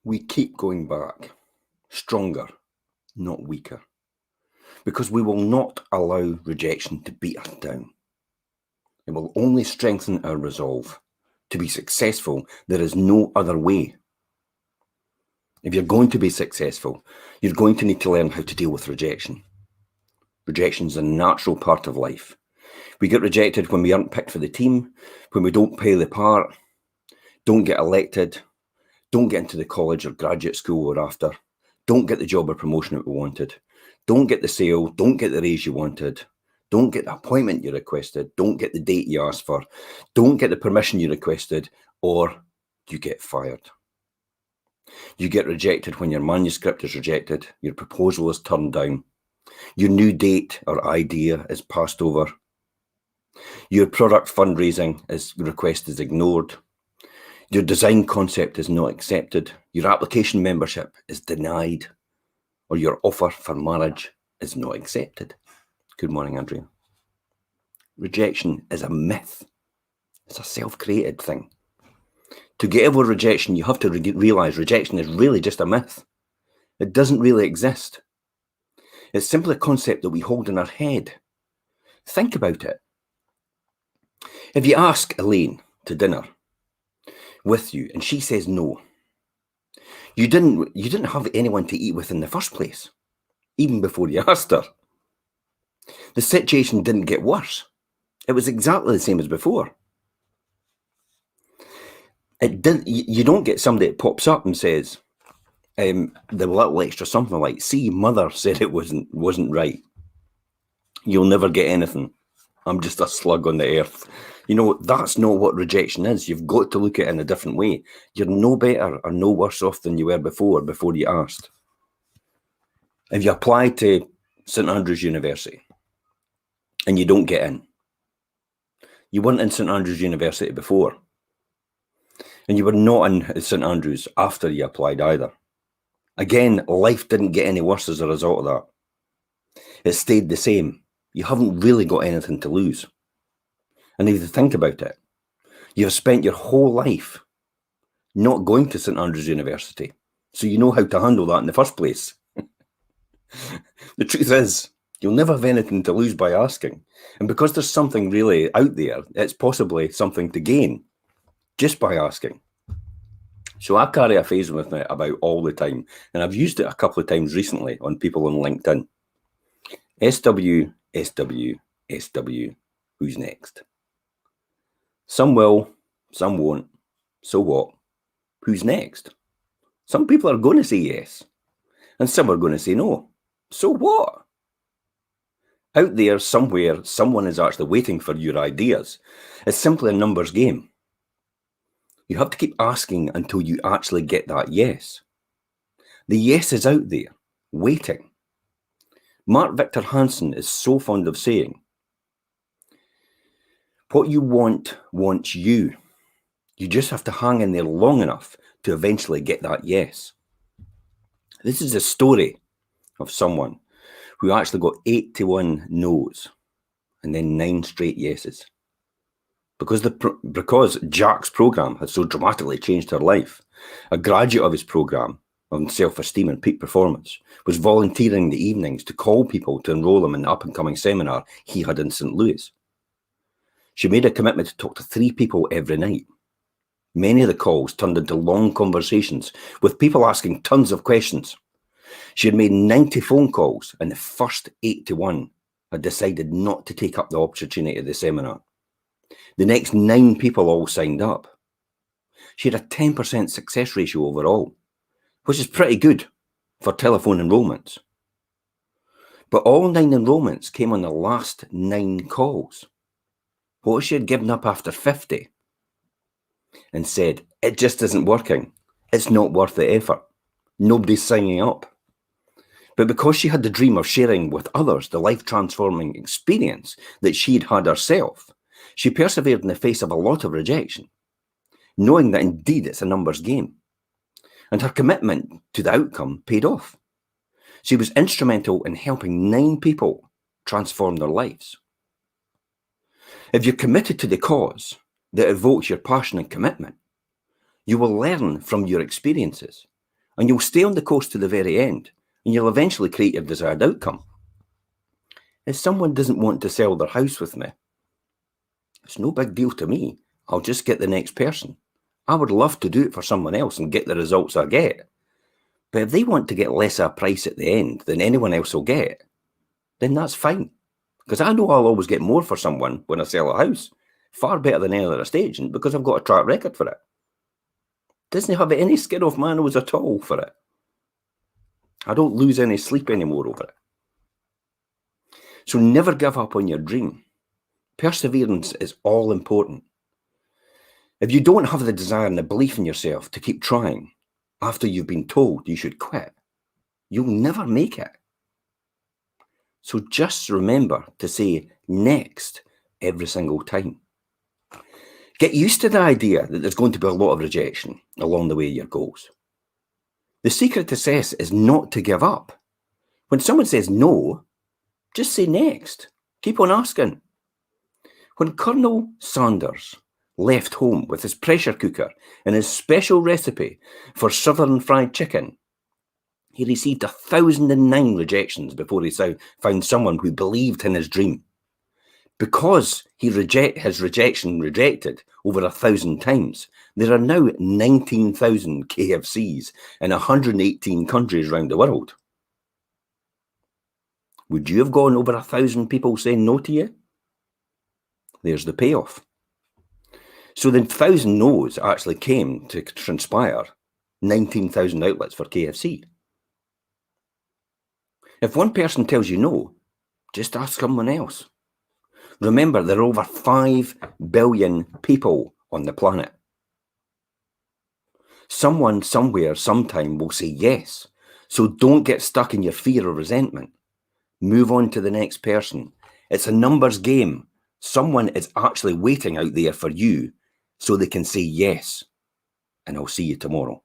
We keep going back, stronger, not weaker, because we will not allow rejection to beat us down. It will only strengthen our resolve. To be successful, there is no other way. If you're going to be successful, you're going to need to learn how to deal with rejection. Rejection is a natural part of life. We get rejected when we aren't picked for the team, when we don't play the part, don't get elected, don't get into the college or graduate school we're after, don't get the job or promotion that we wanted, don't get the sale, don't get the raise you wanted, don't get the appointment you requested, don't get the date you asked for, don't get the permission you requested, or you get fired. You get rejected when your manuscript is rejected, your proposal is turned down, your new date or idea is passed over, your product fundraising request is ignored, your design concept is not accepted, your application membership is denied, or your offer for marriage is not accepted. Good morning, Andrea. Rejection is a myth. It's a self-created thing. To get over rejection, you have to realize rejection is really just a myth. It doesn't really exist. It's simply a concept that we hold in our head. Think about it. If you ask Elaine to dinner with you and she says no, you didn't have anyone to eat with in the first place, even before you asked her. The situation didn't get worse. It was exactly the same as before. You don't get somebody that pops up and says, the little extra something like, see, mother said it wasn't right. You'll never get anything. I'm just a slug on the earth. You know, that's not what rejection is. You've got to look at it in a different way. You're no better or no worse off than you were before you asked. If you apply to St Andrews University and you don't get in, you weren't in St Andrews University before, and you were not in St Andrews after you applied either. Again, life didn't get any worse as a result of that. It stayed the same. You haven't really got anything to lose. And if you think about it, you've spent your whole life not going to St Andrews University, so you know how to handle that in the first place. The truth is, you'll never have anything to lose by asking. And because there's something really out there, it's possibly something to gain just by asking. So I carry a phrase with me about all the time, and I've used it a couple of times recently on people on LinkedIn. SWSWSW, who's next? Some will, some won't. So what? Who's next? Some people are going to say yes, and some are going to say no. So what? Out there somewhere, someone is actually waiting for your ideas. It's simply a numbers game. You have to keep asking until you actually get that yes. The yes is out there, waiting. Mark Victor Hansen is so fond of saying, what you want wants you. You just have to hang in there long enough to eventually get that yes. This is a story of someone who actually got 81 no's and then 9 straight yeses. Because Jack's program had so dramatically changed her life, a graduate of his program on self-esteem and peak performance was volunteering the evenings to call people to enroll them in the up-and-coming seminar he had in St. Louis. She made a commitment to talk to 3 people every night. Many of the calls turned into long conversations with people asking tons of questions. She had made 90 phone calls, and the first 81 had decided not to take up the opportunity of the seminar. The next 9 people all signed up. She had a 10% success ratio overall, which is pretty good for telephone enrollments. But all 9 enrollments came on the last 9 calls. What if she had given up after 50 and said, it just isn't working. It's not worth the effort. Nobody's signing up. But because she had the dream of sharing with others the life-transforming experience that she'd had herself, she persevered in the face of a lot of rejection, knowing that indeed it's a numbers game. And her commitment to the outcome paid off. She was instrumental in helping 9 people transform their lives. If you're committed to the cause that evokes your passion and commitment, you will learn from your experiences and you'll stay on the course to the very end, and you'll eventually create your desired outcome. If someone doesn't want to sell their house with me, it's no big deal to me. I'll just get the next person. I would love to do it for someone else and get the results I get. But if they want to get less a price at the end than anyone else will get, then that's fine. Because I know I'll always get more for someone when I sell a house. Far better than any other estate agent, because I've got a track record for it. Doesn't have any skin off my nose at all for it. I don't lose any sleep anymore over it. So never give up on your dream. Perseverance is all important. If you don't have the desire and the belief in yourself to keep trying after you've been told you should quit, you'll never make it. So just remember to say next every single time. Get used to the idea that there's going to be a lot of rejection along the way of your goals. The secret to success is not to give up. When someone says no, just say next. Keep on asking. When Colonel Sanders left home with his pressure cooker and his special recipe for southern fried chicken, he received 1,009 rejections before he found someone who believed in his dream. Because his rejection rejected over 1,000 times, there are now 19,000 KFCs in 118 countries around the world. Would you have gone over 1,000 people saying no to you? There's the payoff. So the 1,000 no's actually came to transpire 19,000 outlets for KFC. If one person tells you no, just ask someone else. Remember, there are over 5 billion people on the planet. Someone, somewhere, sometime will say yes. So don't get stuck in your fear or resentment. Move on to the next person. It's a numbers game. Someone is actually waiting out there for you so they can say yes. And I'll see you tomorrow.